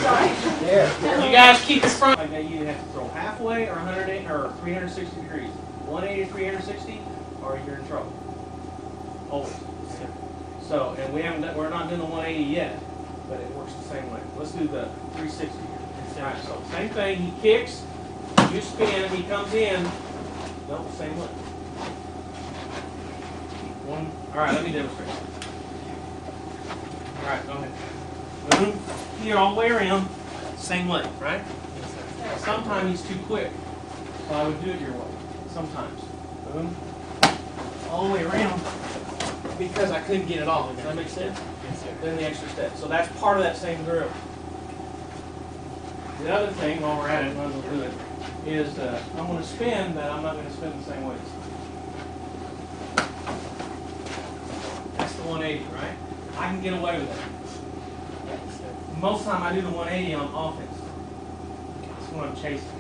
You guys keep it front. Like that, you have to throw halfway or 180 or 360 degrees. 180 to 360, or you're in trouble. Always. So, and we're not doing the 180 yet, but it works the same way. Let's do the 360 here. All right. So same thing. He kicks, you spin, he comes in. No, same way. One. All right. Let me demonstrate. All right. Go ahead. Boom. Here all the way around. Same way, right? Sometimes he's too quick, so I would do it your way. Sometimes. Boom. All the way around because I couldn't get it off. Does that make sense? Yes, sir. Then the extra step. So that's part of that same drill. The other thing, while we're at it, might as well do it, is I'm going to spin, but I'm not going to spin the same way. That's the 180, right? I can get away with that. Most of the time I do the 180 on offense. That's what I'm chasing.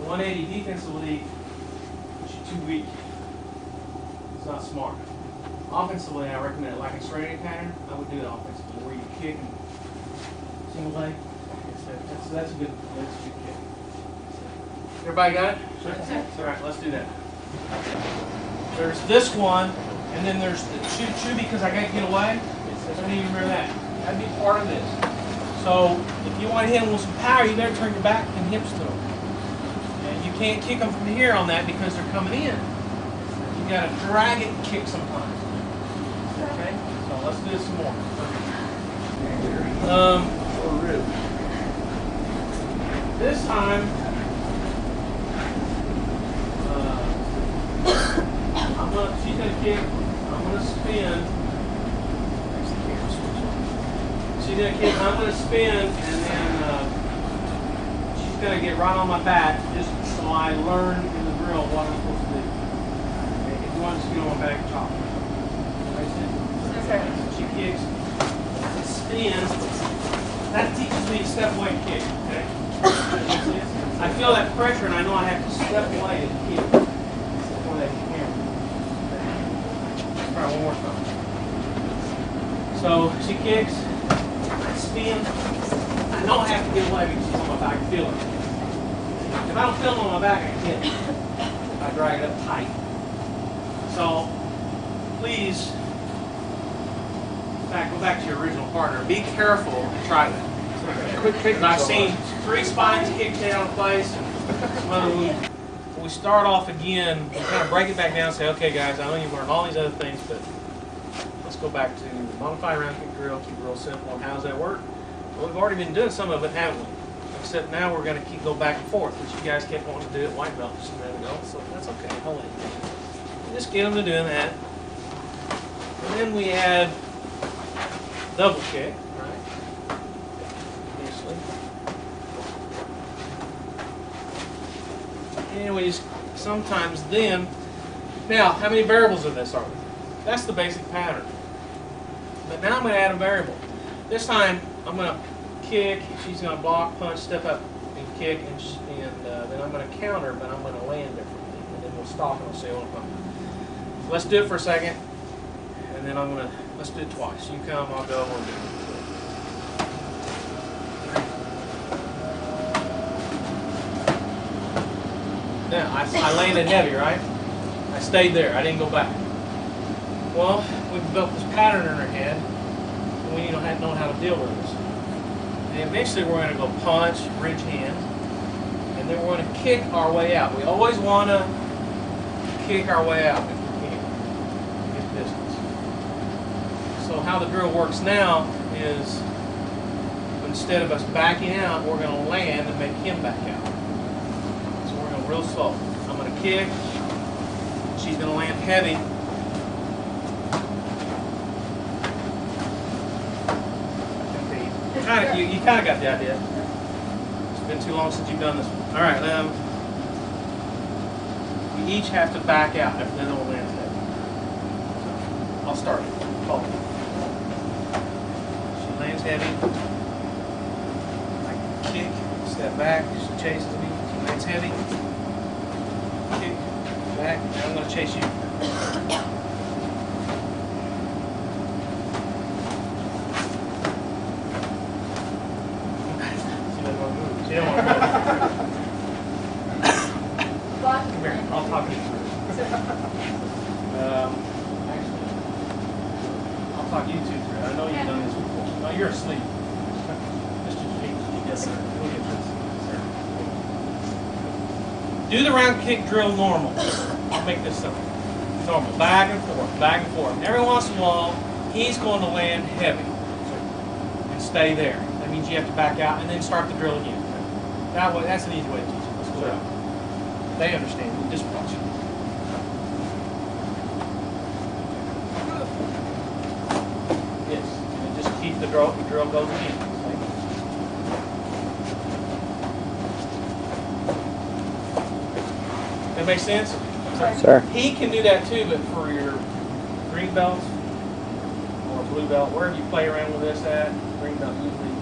The 180 defensively, you're too weak. It's not smart. Offensively, I recommend it like a straight A pattern. I would do it offensively, where you kick and single leg. That's a good kick. Everybody got it? Sure. All right, let's do that. There's this one, and then there's the choo because I got to get away. I need you remember that. That'd be part of this. So if you want to hit them with some power, you better turn your back and hips to them. And you can't kick them from here on that because they're coming in. You got to drag it and kick sometimes. Okay? So let's do some more. This time, she's gonna kick. I'm gonna spin. She's gonna kick. I'm gonna spin, and then she's gonna get right on my back, just so I learn in the drill what I'm supposed to do. Okay? If you want to just get on my back, chop. Okay. She kicks, spins. That teaches me to step away and kick. Okay. I feel that pressure, and I know I have to step away and kick. Before that camera. Try one more time. So she kicks, I spin. I know I have to get away because she's on my back. I feel it. If I don't feel it on my back, I can't. I drag it up tight. So please, go back to your original partner. Be careful and try that. I've seen 3 spines kicked out of place and some other moves. So we start off again, we kind of break it back down and say, okay guys, I know you've learned all these other things, but let's go back to the modified round kick drill, keep it real simple. And how does that work? Well, we've already been doing some of it, haven't we? Except now we're going to go back and forth, which you guys kept wanting to do at white belt just a minute ago, so that's okay. Hold it. Just get them to doing that. And then we add double kick. Anyways, sometimes then, now how many variables of this are there? That's the basic pattern. But now I'm going to add a variable. This time I'm going to kick, she's going to block, punch, step up and kick, and then I'm going to counter, but I'm going to land differently. And then we'll stop and we'll see what I'm doing. So let's do it for a second, and then let's do it twice. You come, I'll go, we'll do it. Now, I landed heavy, right? I stayed there. I didn't go back. Well, we've built this pattern in our head, and we need to know how to deal with this. And eventually we're going to go punch, bridge hands, and then we're going to kick our way out. We always want to kick our way out if we can, get distance. So how the drill works now is instead of us backing out, we're going to land and make him back out. Real slow. I'm going to kick. She's going to land heavy. Okay, you kind of got the idea. It's been too long since you've done this one. All right, we each have to back out if the other one lands heavy. So, I'll start. She lands heavy. I kick, step back. She chases me. She lands heavy. Kick, back, and I'm going to chase you. don't want to come here, I'll talk to you through it. Actually, I'll talk you two through it. I know you've done this before. No, you're asleep. Mr. G. Yes, sir. We'll get this. Do the round kick drill normal. I'll make this simple. Normal. Back and forth, back and forth. Every once in a while, he's going to land heavy and stay there. That means you have to back out and then start the drill again. That way, that's an easy way to teach it. Let's go out. They understand. Just watch it. Yes. And just keep the drill goes again. That makes sense? Sir. He can do that too, but for your green belts or blue belt, wherever you play around with this at, green belt usually,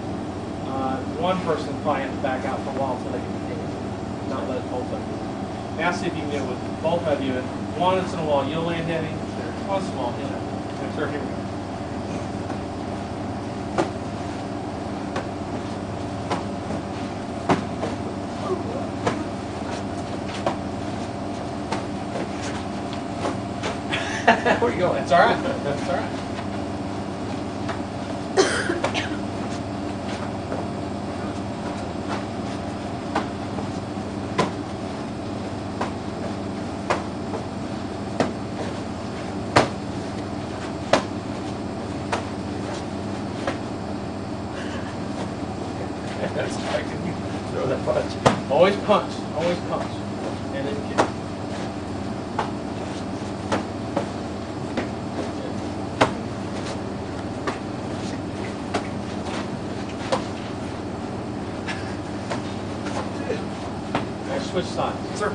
one person probably has to back out for a while until they can hang it, not let both of you. Now see if you can get it with both of you, and once in a while you'll land heavy, once in a while he'll land. Sir, here we go. Where you going? That's all right. That's all right. That's expecting you to throw that punch. Always punch. Always punch. And then kick. Switch sides. Sir.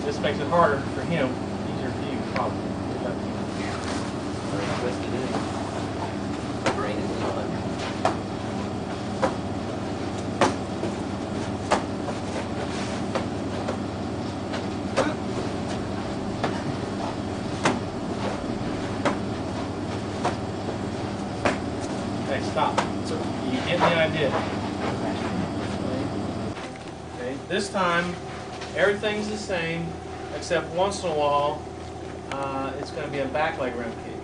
This makes it harder for him, easier for you, probably. The brain is not. Okay, stop. So you get the idea. Okay, this time everything's the same, except once in a while, it's going to be a back leg round kick.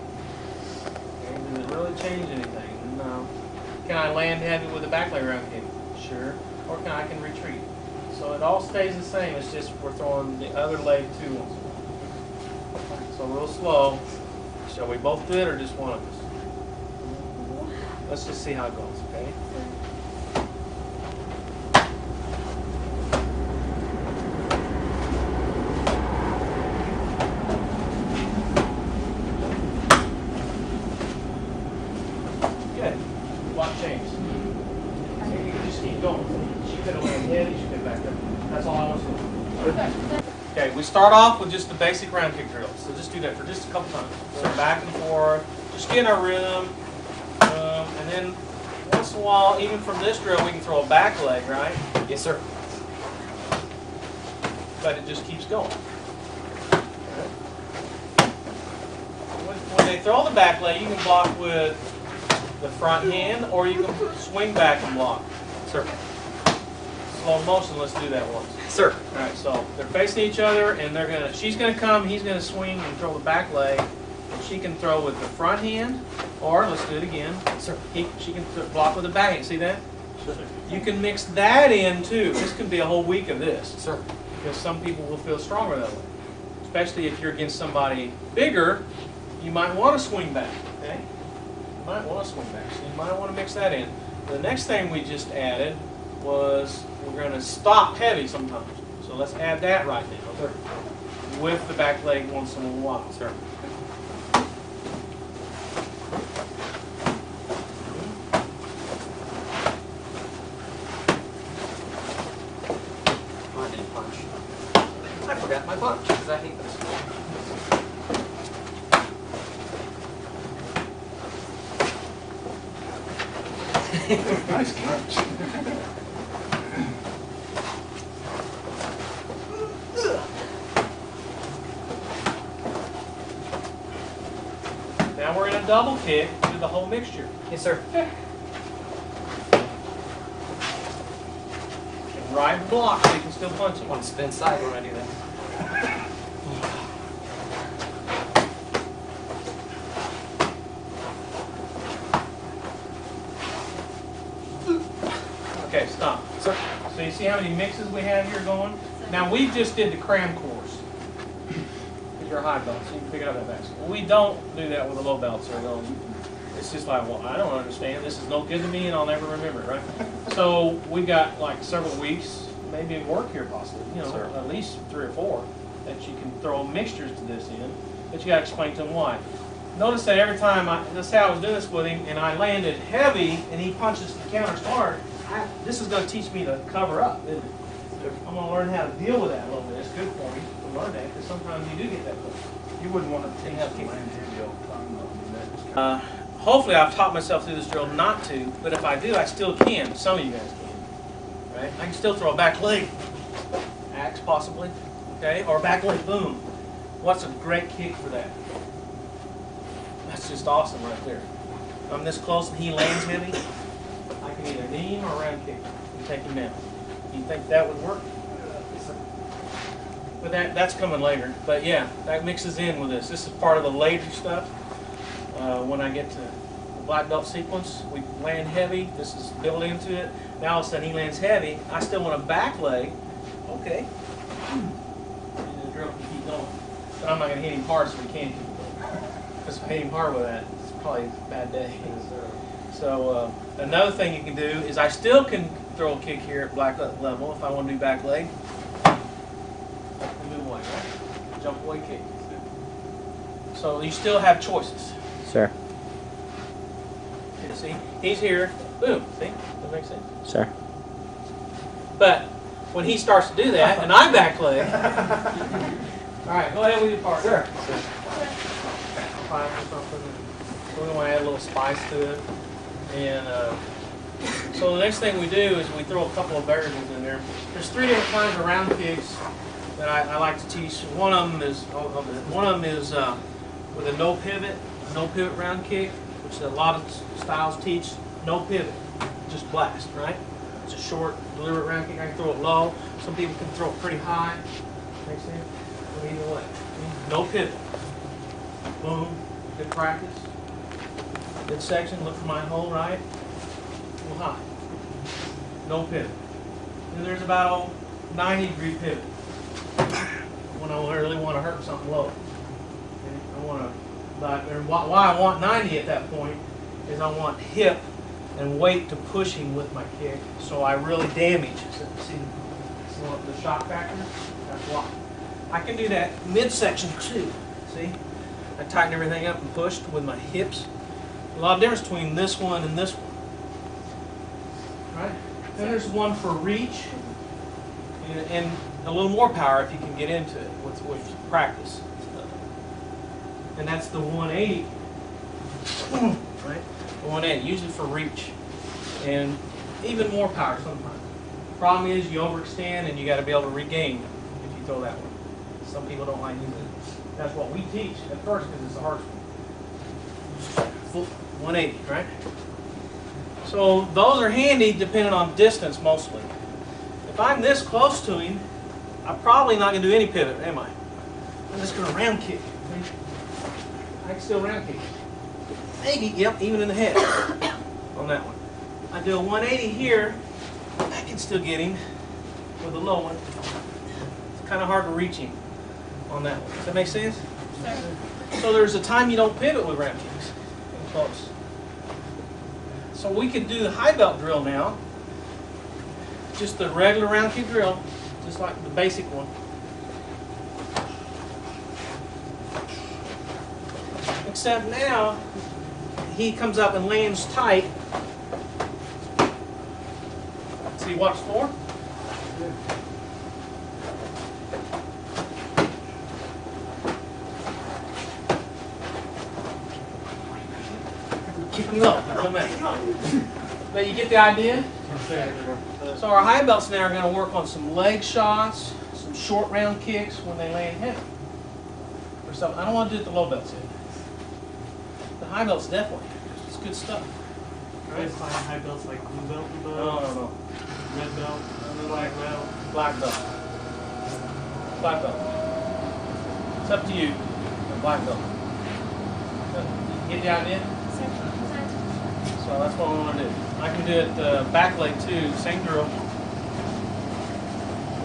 Okay, does it really change anything? No. Can I land heavy with a back leg round kick? Sure. Or I can retreat. So it all stays the same. It's just we're throwing the other leg too once in a while. So real slow. Shall we both do it or just one of us? Let's just see how it goes, okay? Watch change. So you can just keep going. She could have landed heavy, she could have backed up. That's all I want to do. Okay, we start off with just the basic round kick drill. So just do that for just a couple times. So back and forth, just get in our rhythm. And then once in a while, even from this drill, we can throw a back leg, right? Yes, sir. But it just keeps going. When they throw the back leg, you can block with the front hand, or you can swing back and block. Sir. Slow motion, let's do that once. Sir. Alright, so they're facing each other and she's gonna come, he's gonna swing and throw the back leg. And she can throw with the front hand, or let's do it again. Sir. She can block with the back hand, see that? Sure. You can mix that in too. This can be a whole week of this. Sir. Because some people will feel stronger that way. Especially if you're against somebody bigger, you might want to swing back, okay? Might want to swing back, so you might want to mix that in. The next thing we just added was we're going to stop heavy sometimes. So let's add that right now. Sir. With the back leg once in a while. Sir. I didn't punch. I forgot my punch because I hate this. Nice punch. Now we're going to double kick to the whole mixture. Yes, sir. And Drive the block so you can still punch I it. want to spin side when I do that. Okay, stop. Sir. So you see how many mixes we have here going? Now we just did the cram course. With your high belt, so you can pick it up that fast. Well, we don't do that with the low belts. It's just like, well, I don't understand. This is no good to me, and I'll never remember it, right? So we got like several weeks, maybe at work here possibly, you know, Sure. at least 3 or 4, that you can throw mixtures to this in, but you got to explain to him why. Notice that every time, let's say I was doing this with him, and I landed heavy, and he punches the counters hard, this is going to teach me to cover up, isn't it? I'm going to learn how to deal with that a little bit. It's good for me to learn that, because sometimes you do get that push. You wouldn't want to take that kick. Hopefully I've taught myself through this drill not to, but if I do, I still can. Some of you guys can, right? I can still throw a back leg, axe possibly, okay, or back leg boom. What's a great kick for that? That's just awesome right there. I'm this close and he lands heavy, I can either knee him or round kick and take him down. You think that would work? But that's coming later. But yeah, that mixes in with this. This is part of the later stuff. When I get to the black belt sequence, we land heavy. This is built into it. Now all of a sudden he lands heavy. I still want a back leg. Okay. And the drill can keep going. But I'm not going to hit him hard so he can't keep going. Because if I hit him hard with that, it's probably a bad day. So another thing you can do is I still can throw a kick here at black level if I want to do back leg. Move away, right? Jump away kick. So you still have choices. Sir. Okay, see, he's here. Boom. See? Does that make sense? Sir. But when he starts to do that, and I back leg. All right, go ahead with your part. Sir. Five or something. So we want to add a little spice to it. And so the next thing we do is we throw a couple of variables in there. There's 3 different kinds of round kicks that I like to teach. One of them is with a no pivot round kick, which a lot of styles teach. No pivot, just blast, right? It's a short, deliberate round kick. I can throw it low. Some people can throw it pretty high. Make sense? But either way, no pivot. Boom. Good practice. Good section. Look for my hole, right? A little high. No pivot. And there's about a 90-degree pivot. When I really want to hurt something low. Okay? I want to, and why I want 90 at that point is I want hip and weight to push him with my kick, so I really damage. See the shock factor? That's why. I can do that midsection too. See? I tighten everything up and pushed with my hips. A lot of difference between this one and this one. Right? Then there's one for reach and a little more power if you can get into it with practice. And that's the 180. Right? The 180, usually for reach. And even more power sometimes. Problem is you overextend and you got to be able to regain if you throw that one. Some people don't like using it. That's what we teach at first because it's the hardest one. 180, right? So those are handy depending on distance mostly. If I'm this close to him, I'm probably not going to do any pivot, am I? I'm just going to round kick. I can still round kick. Maybe, yep, even in the head on that one. I do a 180 here, I can still get him with a low one. It's kind of hard to reach him on that one. Does that make sense? Sure. So there's a time you don't pivot with round kicks. Close. So we could do the high belt drill now. Just the regular round kick drill, just like the basic one. Except now, he comes up and lands tight. See what's for? Keep him up. Come back. But you get the idea? So our high belts now are going to work on some leg shots, some short round kicks when they land heavy. Or something. I don't want to do it the low belts yet. The high belts definitely. It's good stuff. Right? Find high belts like blue belt, No. red belt, Black belt. Black belt. Black belt. It's up to you. Black belt. You get the idea? So that's what we want to do. I can do it back leg too, same drill.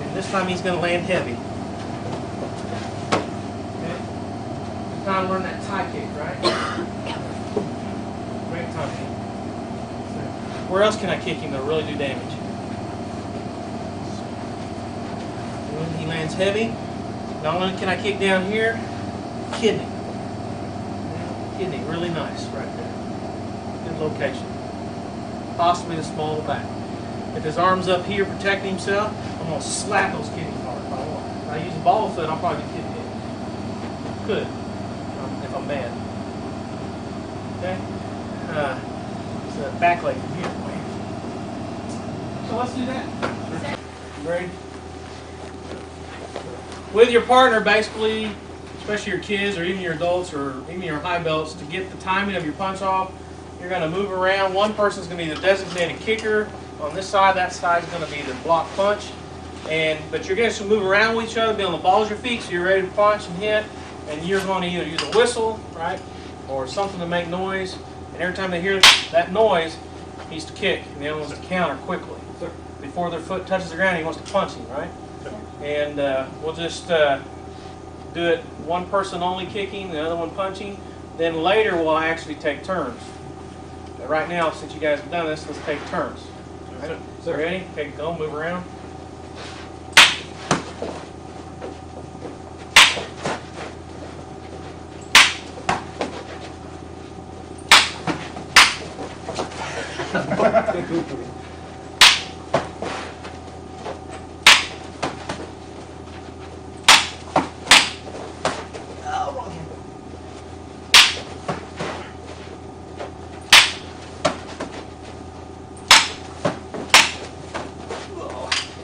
And this time he's going to land heavy. Okay? Kind of learn that tie kick, right? Great tie kick. Where else can I kick him to really do damage? When he lands heavy, not only can I kick down here, kidney. Kidney, really nice right there. Good location. Possibly the small of the back. If his arm's up here protecting himself, I'm going to slap those kidneys hard if I want. If I use a ball foot, I'll probably get kidney hit. Could, if I'm bad. Okay? So back leg from here. So let's do that. You ready? With your partner, basically, especially your kids or even your adults or even your high belts, to get the timing of your punch off, you're going to move around. One person's going to be the designated kicker on this side. That side's going to be the block punch. But you're going to move around with each other, be on the balls of your feet, so you're ready to punch and hit. And you're going to either use a whistle, right, or something to make noise. And every time they hear that noise, he's to kick, and the other one's to counter quickly. Before their foot touches the ground, he wants to punch him, right? And we'll just do it one person only kicking, the other one punching. Then later we'll actually take turns. But right now, since you guys have done this, let's take turns. All right? So ready? Okay, go, move around.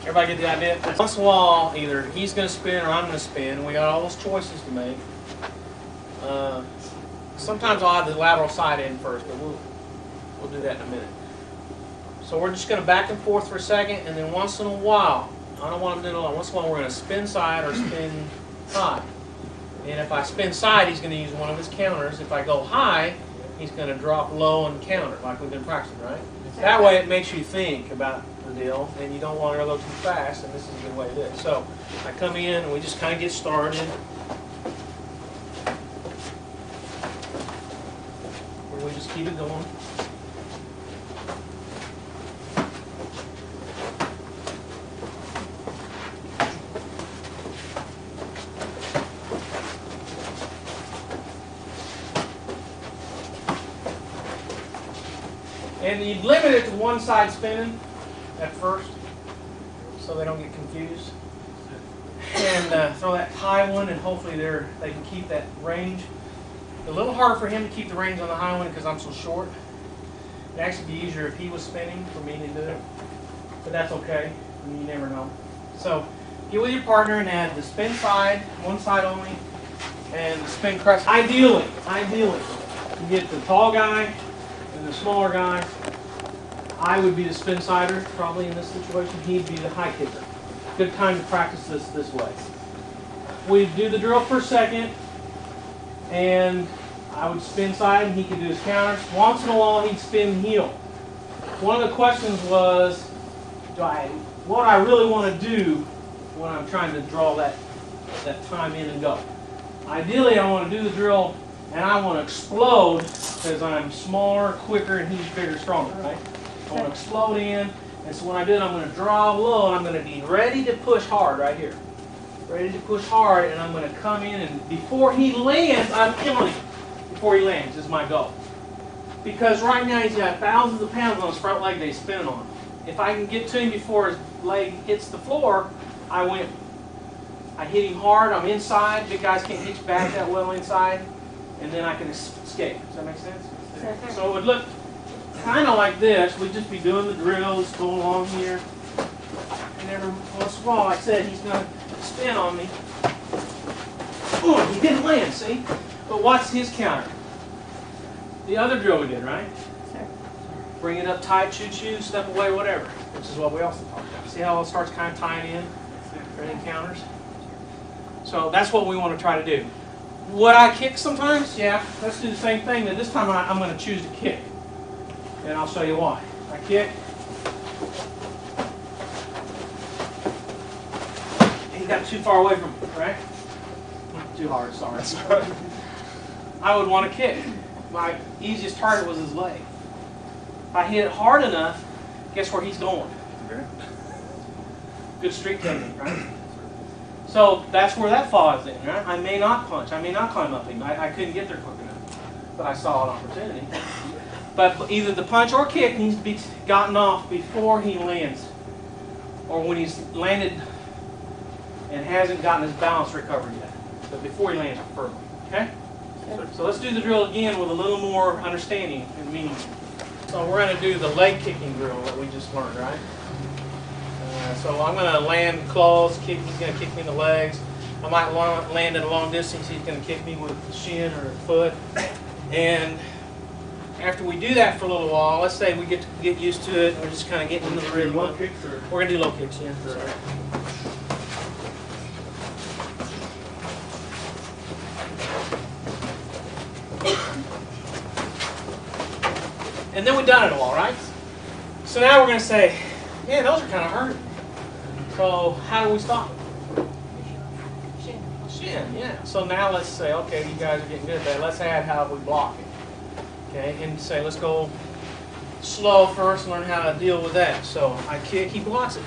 Everybody get the idea? Once in a while, either he's going to spin or I'm going to spin. We got all those choices to make. Sometimes I'll have the lateral side in first, but we'll do that in a minute. So we're just going to back and forth for a second, and then once in a while, I don't want him to do it. Once in a while, we're going to spin side or spin high. And if I spin side, he's going to use one of his counters. If I go high, he's going to drop low and counter, like we've been practicing, right? That way, it makes you think about the deal, and you don't want to go too fast, and this is a good way to do it. So I come in, and we just kind of get started. And we just keep it going. And you limit it to one side spinning at first, so they don't get confused. And throw that high one, and hopefully they can keep that range. A little harder for him to keep the range on the high one because I'm so short. It'd actually be easier if he was spinning for me to do it, but that's okay. I mean, you never know. So get with your partner and add the spin side, one side only, and the spin crest. Ideally, you get the tall guy and the smaller guy. I would be the spin sider probably in this situation. He'd be the high kicker. Good time to practice this way. We do the drill for a second, and I would spin side, and he could do his counters. Once in a while, he'd spin heel. One of the questions was, what I really want to do when I'm trying to draw that time in and go. Ideally, I want to do the drill, and I want to explode because I'm smaller, quicker, and he's bigger, stronger, right? I want to explode in, and so when I do it, I'm going to draw low, and I'm going to be ready to push hard right here. Ready to push hard, and I'm going to come in, and before he lands, I'm killing him. Before he lands is my goal. Because right now he's got thousands of pounds on his front leg that he's spinning on. If I can get to him before his leg hits the floor, I win. I hit him hard, I'm inside, big guys can't hit you back that well inside, and then I can escape. Does that make sense? So it would look kind of like this. We'd just be doing the drills, going along here. And every once in a while, like I said, he's going to spin on me. Oh, he didn't land, see? But what's his counter? The other drill we did, right? Sure. bring it up tight, choo-choo, step away, whatever, which is what we also talked about. See how it starts kind of tying in for any counters? So that's what we want to try to do. Would I kick sometimes? Yeah, let's do the same thing, but this time I'm going to choose to kick. And I'll show you why. I kick. He got too far away from me, right? Too hard, sorry. I would want to kick. My easiest target was his leg. If I hit it hard enough, guess where he's going? Good streak technique, right? So that's where that falls in, right? I may not punch. I may not climb up him. I couldn't get there quick enough. But I saw an opportunity. But either the punch or kick needs to be gotten off before he lands. Or when he's landed and hasn't gotten his balance recovered yet. But before he lands firmly. Okay? So let's do the drill again with a little more understanding and meaning. So we're going to do the leg kicking drill that we just learned, right? So I'm going to land close, kick. He's going to kick me in the legs. I might land at a long distance. He's going to kick me with the shin or the foot. And after we do that for a little while, let's say we get used to it. We're just kind of getting into the rhythm. Low kicks or We're going to do low kicks, yeah. Sorry. And then we've done it all, right? So now we're going to say, man, those are kind of hurting. So how do we stop it? Shin, yeah. So now let's say, okay, you guys are getting good at that. Let's add how we block it. Okay, and say, let's go slow first and learn how to deal with that. So I kick, he blocks it.